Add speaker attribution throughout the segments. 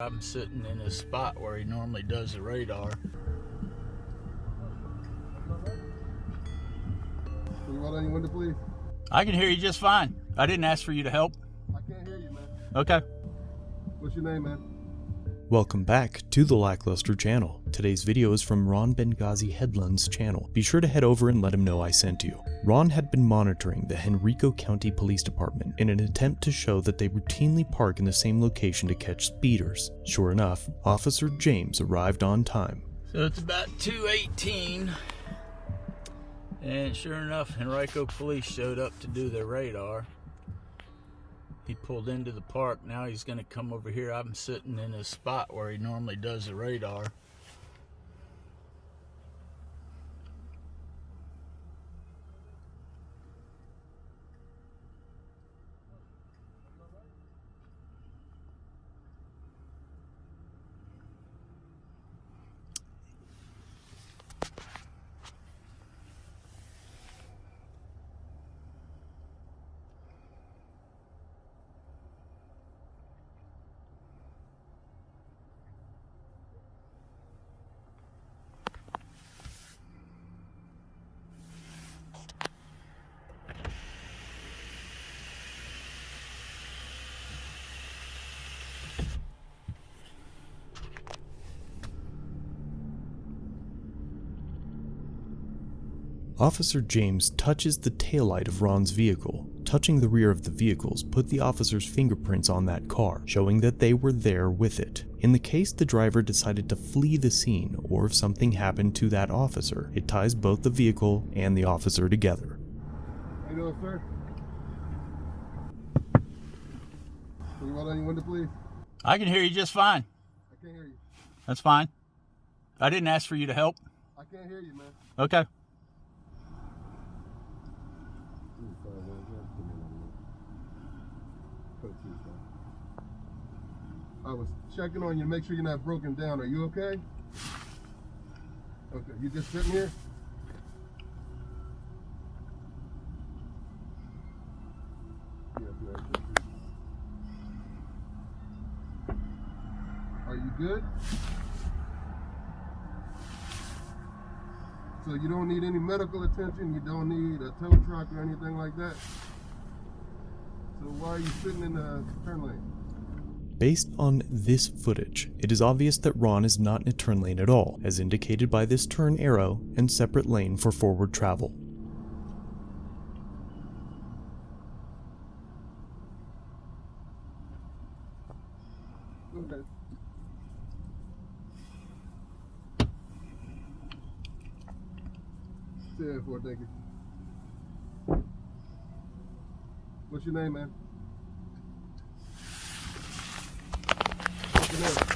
Speaker 1: I'm sitting in a spot where he normally does the radar.
Speaker 2: Well done, you went to police.
Speaker 1: I can hear you just fine. I didn't ask for you to help.
Speaker 2: I can't hear you, man.
Speaker 1: Okay.
Speaker 2: What's your name, man?
Speaker 3: Welcome back to the LackLuster channel. Today's video is from Ron Benghazi Headland's channel. Be sure to head over and let him know I sent you. Ron had been monitoring the Henrico County Police Department in an attempt to show that they routinely park in the same location to catch speeders. Sure enough, Officer James arrived on time.
Speaker 1: So it's about 2:18, and sure enough, Henrico Police showed up to do their radar. He pulled into the park. Now he's going to come over here. I'm sitting in a spot where he normally does the radar.
Speaker 3: Officer James touches the taillight of Ron's vehicle. Touching the rear of the vehicles put the officer's fingerprints on that car, showing that they were there with it. In the case the driver decided to flee the scene, or if something happened to that officer, it ties both the vehicle and the officer together.
Speaker 2: How you doing, sir? Well done, you went to police.
Speaker 1: I can hear you just fine.
Speaker 2: I can't hear you.
Speaker 1: That's fine. I didn't ask for you to help.
Speaker 2: I can't hear you, man.
Speaker 1: Okay.
Speaker 2: I was checking on you to make sure you're not broken down. Are you okay? Okay, you just sitting here? Are you good? So you don't need any medical attention? You don't need a tow truck or anything like that? So why are you sitting in the turn lane?
Speaker 3: Based on this footage, it is obvious that Ron is not in a turn lane at all, as indicated by this turn arrow and separate lane for forward travel.
Speaker 2: Okay. Stay there for it, thank you. What's your name, man? What's your name?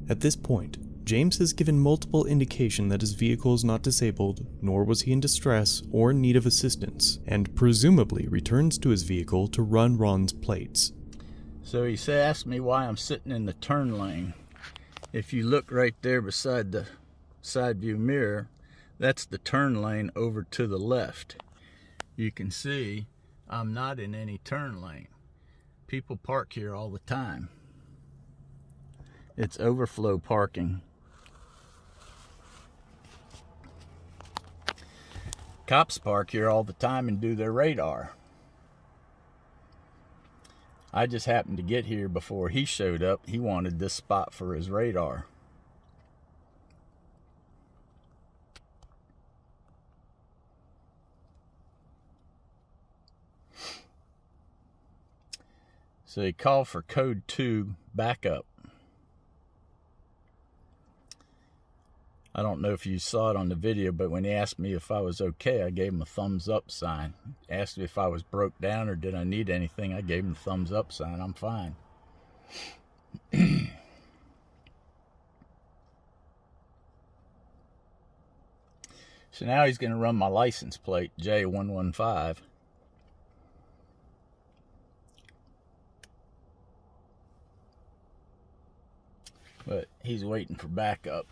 Speaker 3: At this point, James has given multiple indication that his vehicle is not disabled, nor was he in distress or in need of assistance, and presumably returns to his vehicle to run Ron's plates.
Speaker 1: So he asked me why I'm sitting in the turn lane. If you look right there beside the side view mirror, that's the turn lane over to the left. You can see I'm not in any turn lane. People park here all the time. It's overflow parking. Cops park here all the time and do their radar. I just happened to get here before he showed up. He wanted this spot for his radar. So he called for code 2 backup. I don't know if you saw it on the video, but when he asked me if I was okay, I gave him a thumbs up sign. Asked me if I was broke down or did I need anything, I gave him the thumbs up sign. I'm fine. So now he's going to run my license plate, J115. But he's waiting for backup.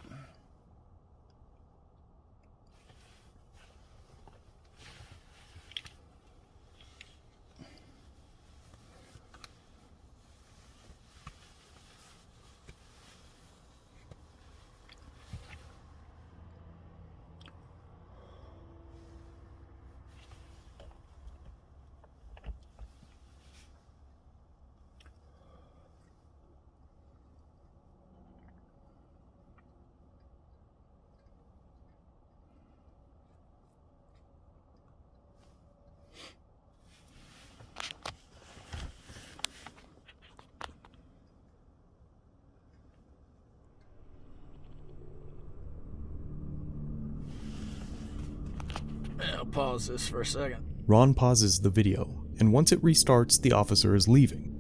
Speaker 1: I'll pause this for a second.
Speaker 3: Ron pauses the video, and once it restarts, the officer is leaving.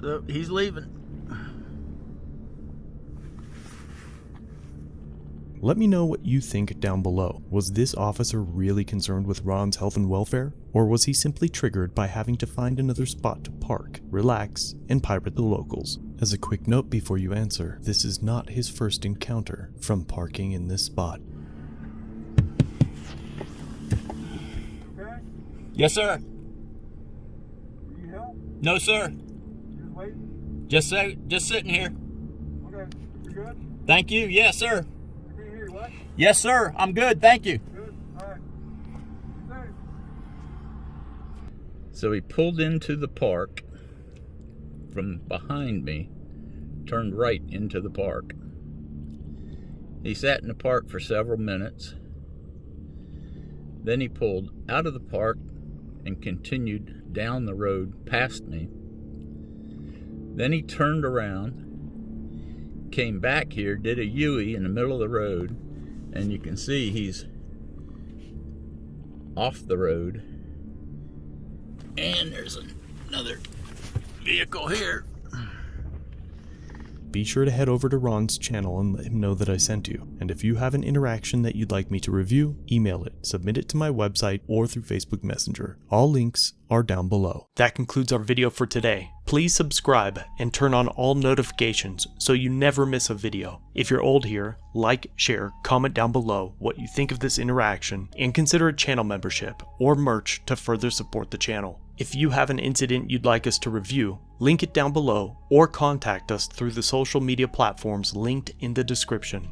Speaker 1: So he's leaving.
Speaker 3: Let me know what you think down below. Was this officer really concerned with Ron's health and welfare? Or was he simply triggered by having to find another spot to park, relax, and pirate the locals? As a quick note before you answer, this is not his first encounter from parking in this spot.
Speaker 2: Okay?
Speaker 1: Yes, sir.
Speaker 2: Need you help?
Speaker 1: No, sir.
Speaker 2: You just waiting?
Speaker 1: Just sitting here.
Speaker 2: Okay. You good?
Speaker 1: Thank you. Yes, sir.
Speaker 2: I can't hear you. What?
Speaker 1: Yes, sir. I'm good. Thank you.
Speaker 2: Good. All right. Safe.
Speaker 1: So he pulled into the park from behind me, turned right into the park. He sat in the park for several minutes. Then he pulled out of the park and continued down the road past me. Then he turned around, came back here, did a U-ey in the middle of the road, and you can see he's off the road. And there's another vehicle here.
Speaker 3: Be sure to head over to Ron's channel and let him know that I sent you. And if you have an interaction that you'd like me to review, email it, submit it to my website, or through Facebook Messenger. All links are down below. That concludes our video for today. Please subscribe and turn on all notifications so you never miss a video. If you're old here, like, share, comment down below what you think of this interaction, and consider a channel membership or merch to further support the channel. If you have an incident you'd like us to review, link it down below or contact us through the social media platforms linked in the description.